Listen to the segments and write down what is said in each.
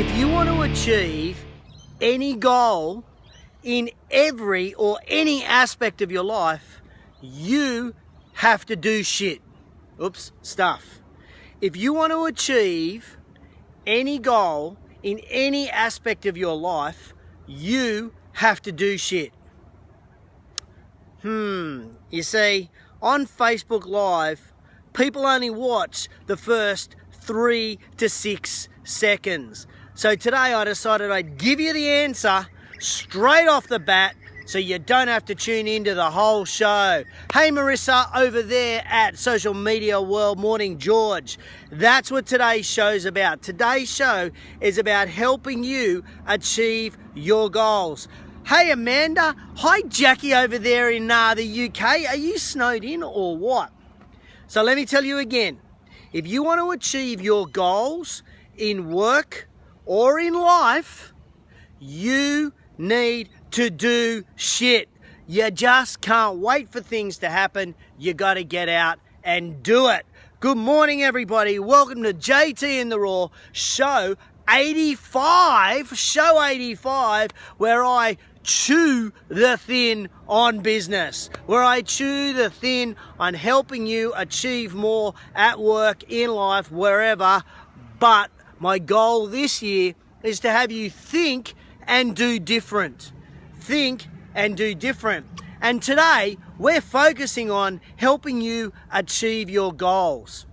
If you want to achieve any goal in every or any aspect of your life, you have to do shit. Stuff. If you want to achieve any goal in any aspect of your life, you have to do shit. You see, on Facebook Live, people only watch the first 3 to 6 seconds. So today I decided I'd give you the answer straight off the bat so you don't have to tune into the whole show. Hey Marissa over there at Social Media World, Morning George. That's what today's show's about. Today's show is about helping you achieve your goals. Hey Amanda, hi Jackie over there in the UK. Are you snowed in or what? So let me tell you again, if you want to achieve your goals in work or in life, you need to do shit. You just can't wait for things to happen. You got to get out and do it. Good morning, everybody. Welcome to JT in the Raw, show 85, where I chew the thin on business, where I chew the thin on helping you achieve more at work, in life, wherever. But my goal this year is to have you think and do different. Think and do different. And today we're focusing on helping you achieve your goals.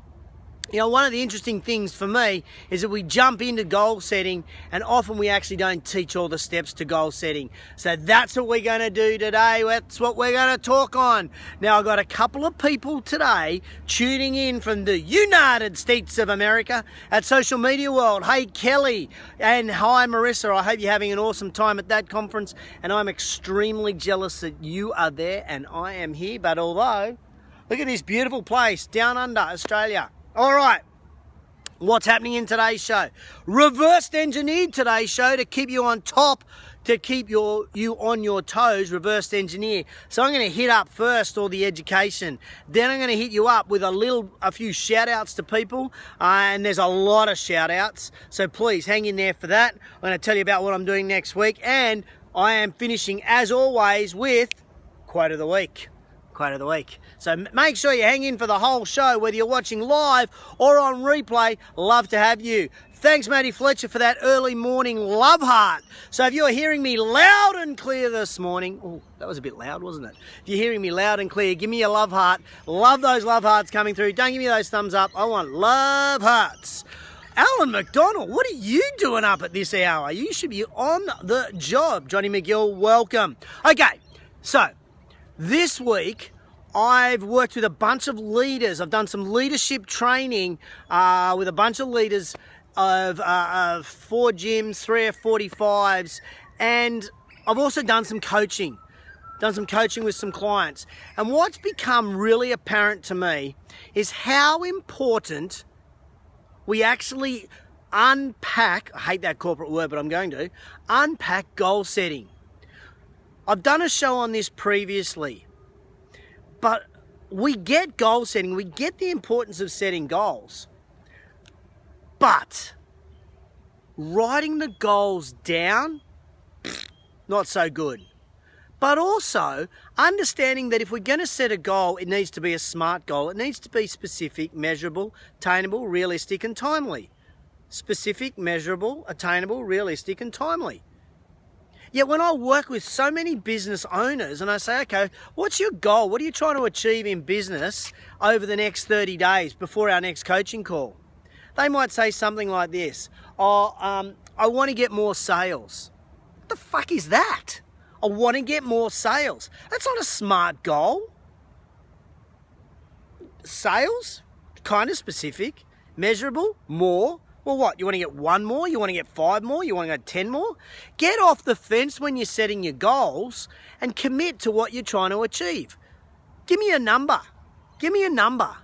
You know, one of the interesting things for me is that we jump into goal setting and often we actually don't teach all the steps to goal setting. So that's what we're going to do today. That's what we're going to talk on. Now, I've got a couple of people today tuning in from the United States of America at Social Media World. Hey, Kelly, and hi, Marissa. I hope you're having an awesome time at that conference. And I'm extremely jealous that you are there and I am here. But although, look at this beautiful place down under Australia. All right, what's happening in today's show? Reverse engineered today's show to keep you on top, to keep you on your toes, reverse engineer. So I'm going to hit up first all the education. Then I'm going to hit you up with a few shout outs to people. And there's a lot of shout outs. So please hang in there for that. I'm going to tell you about what I'm doing next week. And I am finishing, as always, with Quote of the Week. Quote of the week. So make sure you hang in for the whole show, whether you're watching live or on replay. Love to have you. Thanks, Matty Fletcher, for that early morning love heart. So if you're hearing me loud and clear this morning, oh, that was a bit loud, wasn't it? If you're hearing me loud and clear, give me a love heart. Love those love hearts coming through. Don't give me those thumbs up. I want love hearts. Alan McDonald, what are you doing up at this hour? You should be on the job. Johnny McGill, welcome. Okay, so this week, I've worked with a bunch of leaders. I've done some leadership training with a bunch of leaders of 4 gyms, 3 F45s, and I've also done some coaching. With some clients. And what's become really apparent to me is how important we actually unpack, I hate that corporate word, but I'm going to, unpack goal setting. I've done a show on this previously, but we get goal setting, we get the importance of setting goals, but writing the goals down, not so good. But also understanding that if we're going to set a goal, it needs to be a SMART goal. It needs to be specific, measurable, attainable, realistic, and timely. Specific, measurable, attainable, realistic, and timely. Yet when I work with so many business owners and I say, okay, what's your goal? What are you trying to achieve in business over the next 30 days before our next coaching call? They might say something like this. I want to get more sales. What the fuck is that? I want to get more sales. That's not a SMART goal. Sales, kind of specific. Measurable, more. Well, what? You want to get 1 more? You want to get 5 more? You want to get 10 more? Get off the fence when you're setting your goals and commit to what you're trying to achieve. Give me a number. Give me a number.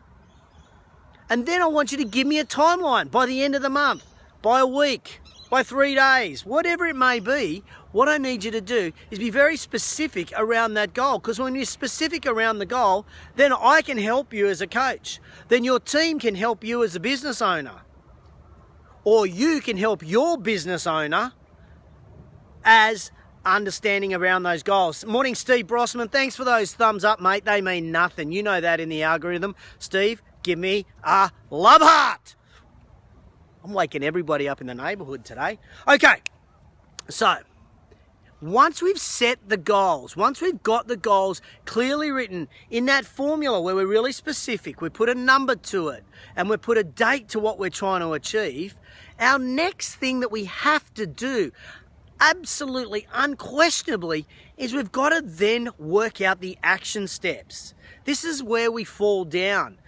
And then I want you to give me a timeline by the end of the month, by a week, by 3 days, whatever it may be. What I need you to do is be very specific around that goal, because when you're specific around the goal, then I can help you as a coach. Then your team can help you as a business owner. or you can help your business owner as understanding around those goals. Morning, Steve Brossman. Thanks for those thumbs up, mate. They mean nothing. You know that in the algorithm. Steve, give me a love heart. I'm waking everybody up in the neighborhood today. Okay, so once we've set the goals, once we've got the goals clearly written in that formula where we're really specific, we put a number to it and we put a date to what we're trying to achieve, our next thing that we have to do, absolutely, unquestionably, is we've got to then work out the action steps. This is where we fall down.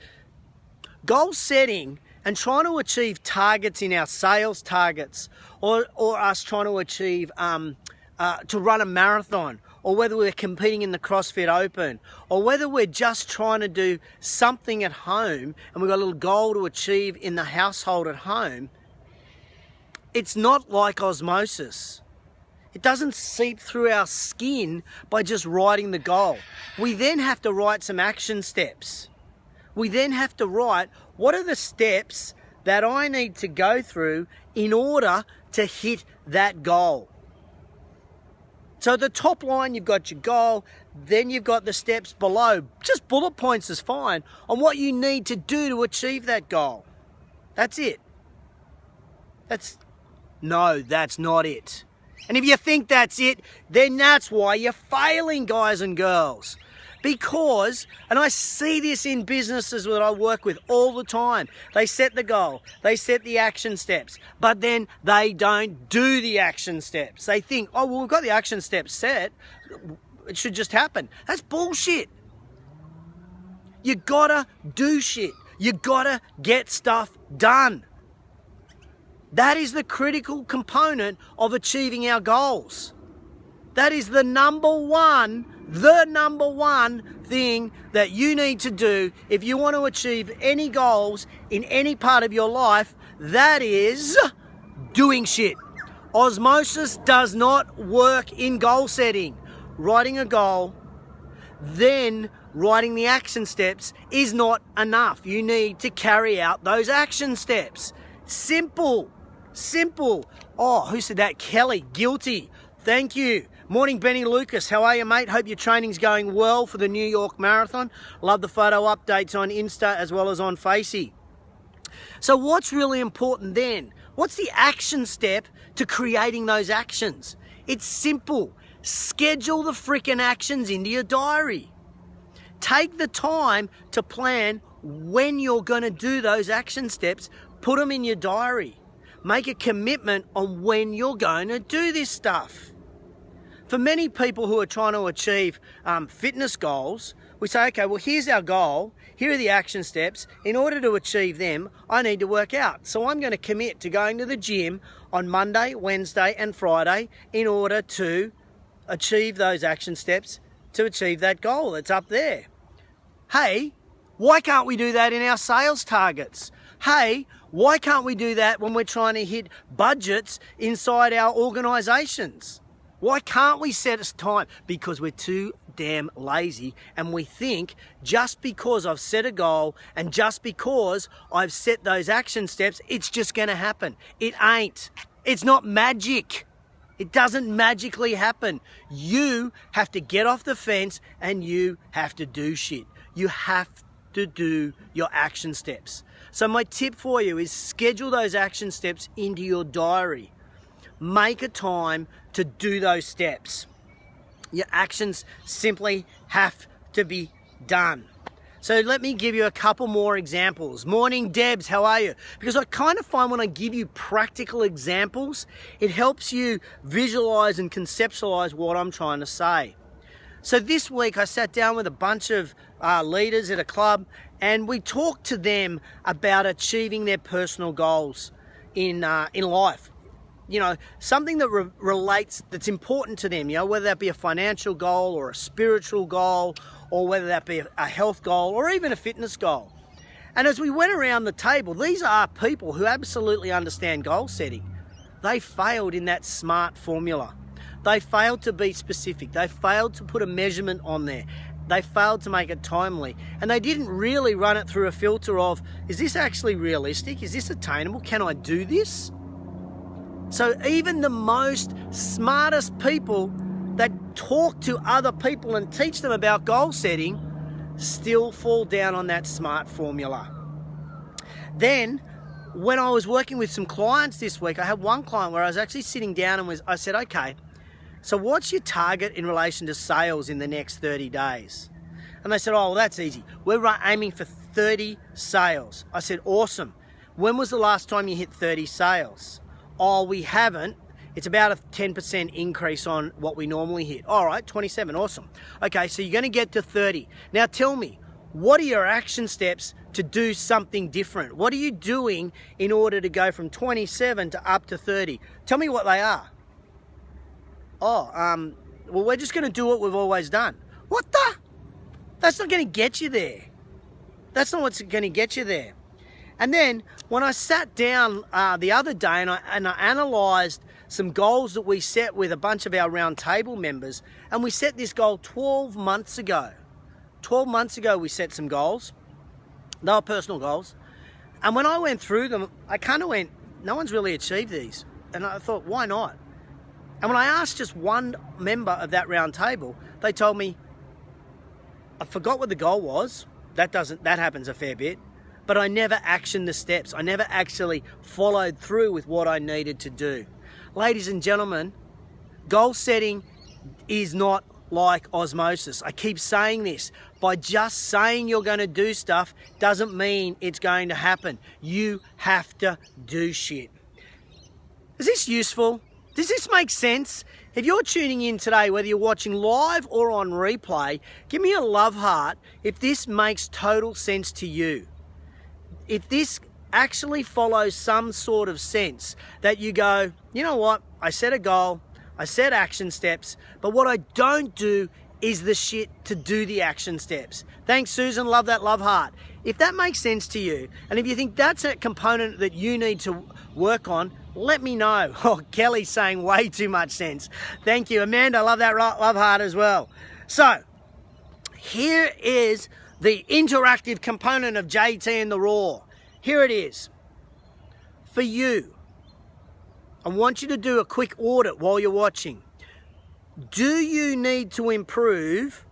Goal setting and trying to achieve targets in our sales targets, or us trying to achieve to run a marathon, or whether we're competing in the CrossFit Open, or whether we're just trying to do something at home and we've got a little goal to achieve in the household at home, it's not like osmosis. It doesn't seep through our skin by just writing the goal. We then have to write some action steps. We then have to write, what are the steps that I need to go through in order to hit that goal? So at the top line, you've got your goal, then you've got the steps below. Just bullet points is fine on what you need to do to achieve that goal. That's it. No, that's not it. And if you think that's it, then that's why you're failing, guys and girls. Because, and I see this in businesses that I work with all the time, they set the goal, they set the action steps, but then they don't do the action steps. They think, oh, well, we've got the action steps set, it should just happen. That's bullshit. You gotta do shit. You gotta get stuff done. That is the critical component of achieving our goals. That is the number one thing that you need to do if you want to achieve any goals in any part of your life. That is doing shit. Osmosis does not work in goal setting. Writing a goal, then writing the action steps is not enough. You need to carry out those action steps. Simple. Oh, who said that? Kelly, guilty. Thank you. Morning, Benny Lucas. How are you, mate? Hope your training's going well for the New York Marathon. Love the photo updates on Insta as well as on Facey. So what's really important then? What's the action step to creating those actions? It's simple. Schedule the freaking actions into your diary. Take the time to plan when you're going to do those action steps. Put them in your diary. Make a commitment on when you're going to do this stuff. For many people who are trying to achieve fitness goals, we say, okay, well, here's our goal. Here are the action steps. In order to achieve them, I need to work out. So I'm going to commit to going to the gym on Monday, Wednesday, and Friday in order to achieve those action steps to achieve that goal that's up there. Hey, why can't we do that in our sales targets? Hey, why can't we do that when we're trying to hit budgets inside our organizations? Why can't we set us time? Because we're too damn lazy, and we think just because I've set a goal and just because I've set those action steps, it's just going to happen. It ain't. It's not magic. It doesn't magically happen. You have to get off the fence and you have to do shit. You have to do your action steps. So my tip for you is schedule those action steps into your diary. Make a time to do those steps. Your actions simply have to be done. So let me give you a couple more examples. Morning, Debs, how are you? Because I kind of find when I give you practical examples, it helps you visualize and conceptualize what I'm trying to say. So this week I sat down with a bunch of leaders at a club, and we talked to them about achieving their personal goals in life. You know, something that relates, that's important to them, you know, whether that be a financial goal or a spiritual goal, or whether that be a health goal or even a fitness goal. And as we went around the table, these are people who absolutely understand goal setting. They failed in that SMART formula. They failed to be specific. They failed to put a measurement on there. they failed to make it timely, and they didn't really run it through a filter of, is this actually realistic? Is this attainable? Can I do this? So even the most smartest people that talk to other people and teach them about goal setting still fall down on that SMART formula. Then, when I was working with some clients this week, I had one client where I was actually sitting down and I said, okay, so what's your target in relation to sales in the next 30 days? And they said, oh, well, that's easy. We're aiming for 30 sales. I said, awesome. When was the last time you hit 30 sales? Oh, we haven't. It's about a 10% increase on what we normally hit. All right, 27, awesome. Okay, so you're gonna get to 30. Now tell me, what are your action steps to do something different? What are you doing in order to go from 27 to up to 30? Tell me what they are. Oh, well, we're just gonna do what we've always done. What the? That's not gonna get you there. That's not what's gonna get you there. And then when I sat down the other day and I analysed some goals that we set with a bunch of our round table members, and we set this goal 12 months ago. 12 months ago we set some goals. They were personal goals. And when I went through them, I kind of went, no one's really achieved these. And I thought, why not? And when I asked just one member of that round table, they told me, I forgot what the goal was. That happens a fair bit. But I never actioned the steps. I never actually followed through with what I needed to do. Ladies and gentlemen, goal setting is not like osmosis. I keep saying this. By just saying you're going to do stuff doesn't mean it's going to happen. You have to do shit. Is this useful? Does this make sense? If you're tuning in today, whether you're watching live or on replay, give me a love heart if this makes total sense to you. If this actually follows some sort of sense that you go, you know what, I set a goal, I set action steps, but what I don't do is the shit to do the action steps. Thanks, Susan. Love that love heart. If that makes sense to you, and if you think that's a component that you need to work on, let me know. Oh, Kelly's saying way too much sense. Thank you. Amanda, I love that love heart as well. So, here is the interactive component of JT and the Raw. Here it is. For you, I want you to do a quick audit while you're watching. Do you need to improve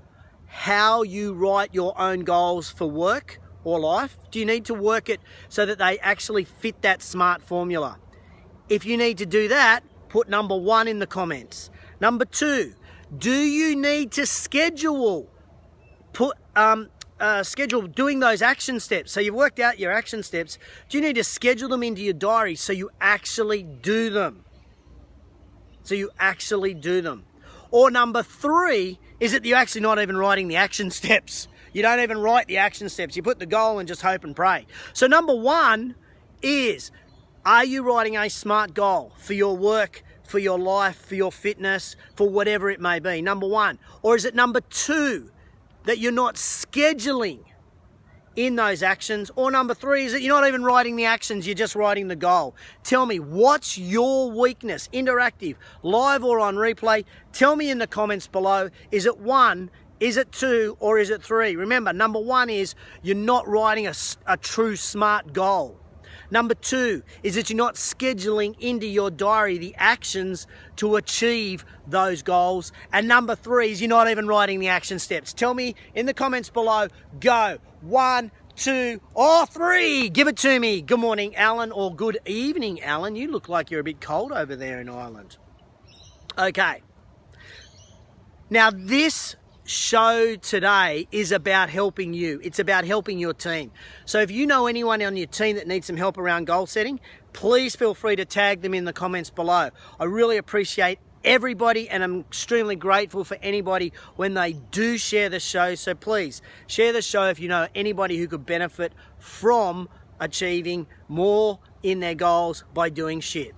how you write your own goals for work or life? Do you need to work it so that they actually fit that SMART formula? If you need to do that, put number 1 in the comments. Number 2, do you need to schedule doing those action steps? So you've worked out your action steps. Do you need to schedule them into your diary so you actually do them? Or number 3, is it you're actually not even writing the action steps? You don't even write the action steps. You put the goal and just hope and pray. So number 1 is, are you writing a SMART goal for your work, for your life, for your fitness, for whatever it may be? Number 1. Or is it number 2, that you're not scheduling in those actions? Or number 3, is that you're not even writing the actions, you're just writing the goal? Tell me, what's your weakness? Interactive, live or on replay, tell me in the comments below. Is it 1, is it 2, or is it 3? Remember, number 1 is you're not writing a true SMART goal. Number 2 is that you're not scheduling into your diary the actions to achieve those goals. And number 3 is you're not even writing the action steps. Tell me in the comments below. Go. 1, 2, or 3. Give it to me. Good morning, Alan, or good evening, Alan. You look like you're a bit cold over there in Ireland. Okay. Now this show today is about helping you. It's about helping your team. So if you know anyone on your team that needs some help around goal setting, please feel free to tag them in the comments below. I really appreciate everybody, and I'm extremely grateful for anybody when they do share the show. So please share the show if you know anybody who could benefit from achieving more in their goals by doing shit.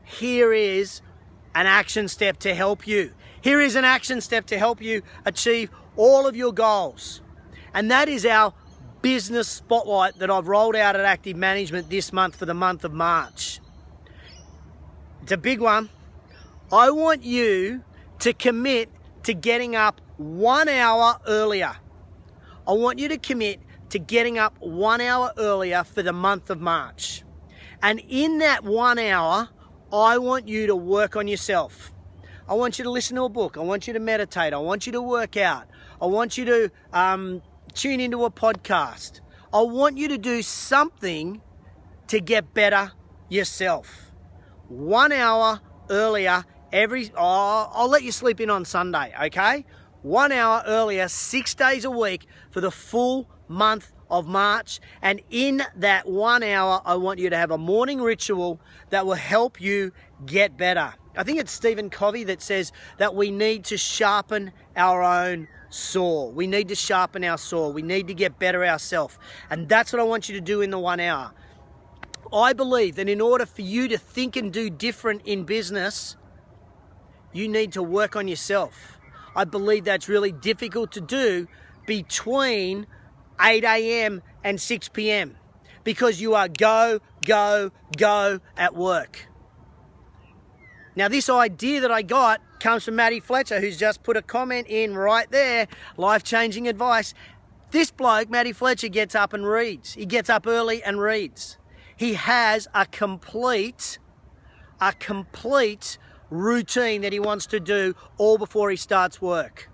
Here is an action step to help you. Here is an action step to help you achieve all of your goals. And that is our business spotlight that I've rolled out at Active Management this month for the month of March. It's a big one. I want you to commit to getting up 1 hour earlier. I want you to commit to getting up 1 hour earlier for the month of March. And in that 1 hour, I want you to work on yourself. I want you to listen to a book. I want you to meditate. I want you to work out. I want you to tune into a podcast. I want you to do something to get better yourself. 1 hour earlier I'll let you sleep in on Sunday, okay? 1 hour earlier, 6 days a week for the full month of March. And in that 1 hour, I want you to have a morning ritual that will help you get better. I think it's Stephen Covey that says that we need to sharpen our own saw. We need to sharpen our saw. We need to get better ourselves. And that's what I want you to do in the 1 hour. I believe that in order for you to think and do different in business, you need to work on yourself. I believe that's really difficult to do between 8 a.m. and 6 p.m. because you are go, go, go at work. Now, this idea that I got comes from Matty Fletcher, who's just put a comment in right there, life-changing advice. This bloke, Matty Fletcher, gets up and reads. He gets up early and reads. He has a complete routine that he wants to do all before he starts work.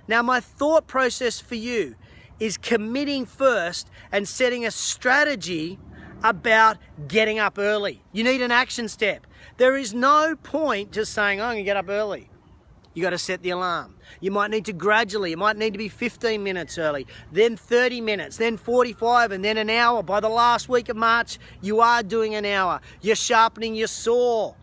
Now, my thought process for you is committing first and setting a strategy about getting up early. You need an action step. There is no point just saying, oh, I'm going to get up early. You got to set the alarm. You might need to gradually, it might need to be 15 minutes early, then 30 minutes, then 45, and then an hour. By the last week of March, you are doing an hour. You're sharpening your saw.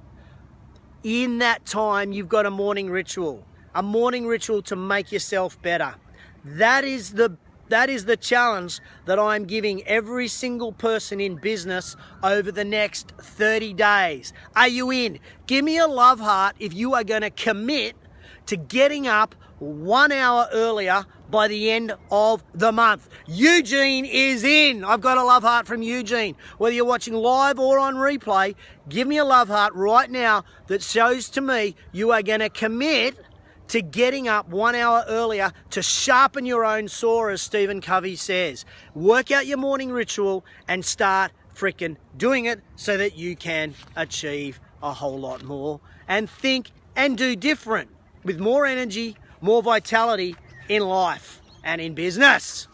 In that time, you've got a morning ritual to make yourself better. That is the challenge that I'm giving every single person in business over the next 30 days. Are you in? Give me a love heart if you are going to commit to getting up 1 hour earlier by the end of the month. Eugene is in. I've got a love heart from Eugene. Whether you're watching live or on replay, give me a love heart right now that shows to me you are going to commit to getting up 1 hour earlier to sharpen your own saw, as Stephen Covey says. Work out your morning ritual and start frickin' doing it so that you can achieve a whole lot more and think and do different with more energy, more vitality in life and in business.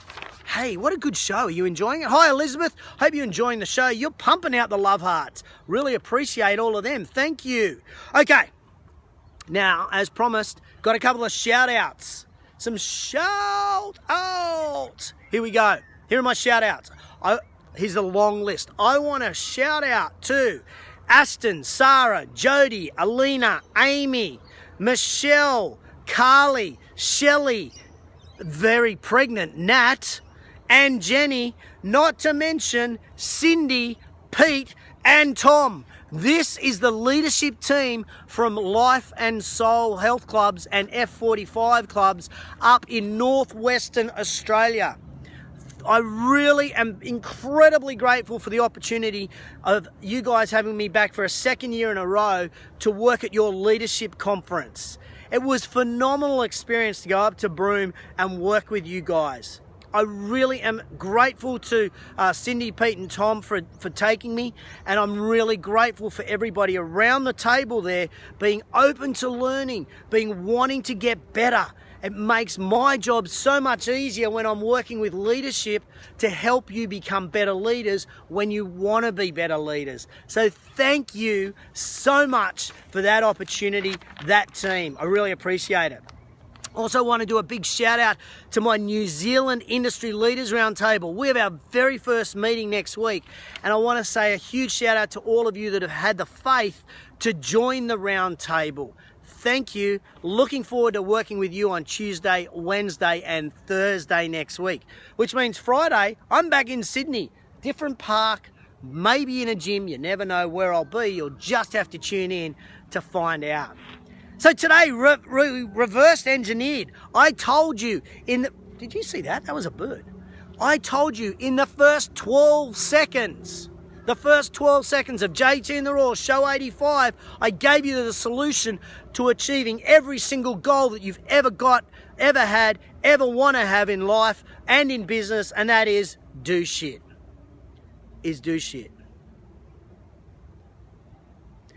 Hey, what a good show. Are you enjoying it? Hi, Elizabeth. Hope you're enjoying the show. You're pumping out the love hearts. Really appreciate all of them. Thank you. Okay. Now, as promised, got a couple of shout outs. Some shout outs. Here we go. Here are my shout outs. Here's a long list. I want to shout out to Aston, Sarah, Jody, Alina, Amy, Michelle, Carly, Shelley, very pregnant Nat, and Jenny, not to mention Cindy, Pete, and Tom. This is the leadership team from Life and Soul Health Clubs and F45 clubs up in northwestern Australia. I really am incredibly grateful for the opportunity of you guys having me back for a second year in a row to work at your leadership conference. It was a phenomenal experience to go up to Broome and work with you guys. I really am grateful to Cindy, Pete and Tom for taking me, and I'm really grateful for everybody around the table there being open to learning, wanting to get better. It makes my job so much easier when I'm working with leadership to help you become better leaders when you want to be better leaders. So thank you so much for that opportunity, that team. I really appreciate it. Also want to do a big shout out to my New Zealand Industry Leaders Roundtable. We have our very first meeting next week, and I want to say a huge shout out to all of you that have had the faith to join the roundtable. Thank you. Looking forward to working with you on Tuesday, Wednesday and Thursday next week, which means Friday, I'm back in Sydney. Different park, maybe in a gym. You never know where I'll be. You'll just have to tune in to find out. So today, reverse engineered. I told you did you see that? That was a bird. I told you in the first 12 seconds The first 12 seconds of JT in the Raw, show 85, I gave you the solution to achieving every single goal that you've ever got, ever had, ever want to have in life and in business, and that is do shit. Do shit.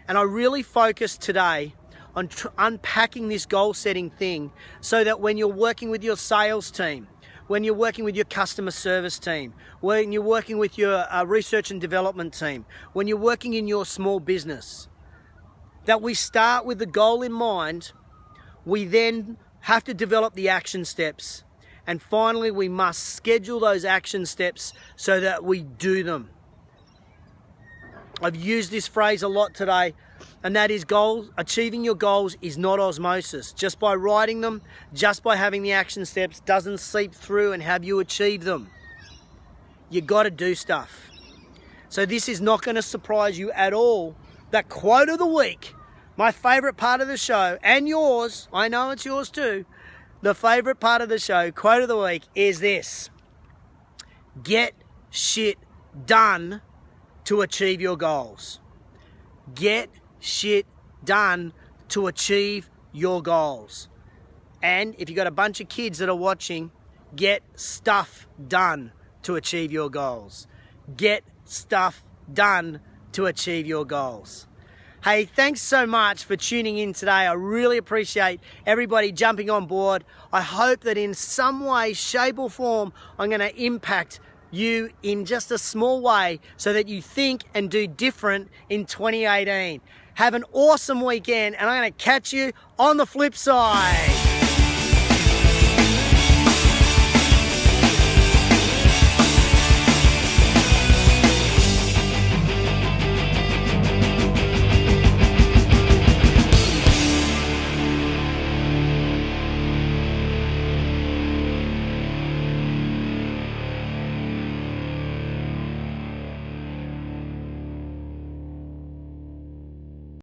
And I really focused today on unpacking this goal setting thing so that when you're working with your sales team, when you're working with your customer service team, when you're working with your research and development team, when you're working in your small business, that we start with the goal in mind. We then have to develop the action steps. And finally, we must schedule those action steps so that we do them. I've used this phrase a lot today, and that is achieving your goals is not osmosis. Just by writing them, just by having the action steps doesn't seep through and have you achieve them. You got to do stuff. So this is not going to surprise you at all. That quote of the week, my favorite part of the show, and yours, I know it's yours too, the favorite part of the show, quote of the week is this: get shit done to achieve your goals. Get shit done to achieve your goals. And if you've got a bunch of kids that are watching, get stuff done to achieve your goals. Get stuff done to achieve your goals. Hey, thanks so much for tuning in today. I really appreciate everybody jumping on board. I hope that in some way, shape or form, I'm going to impact you in just a small way so that you think and do different in 2018. Have an awesome weekend, and I'm going to catch you on the flip side.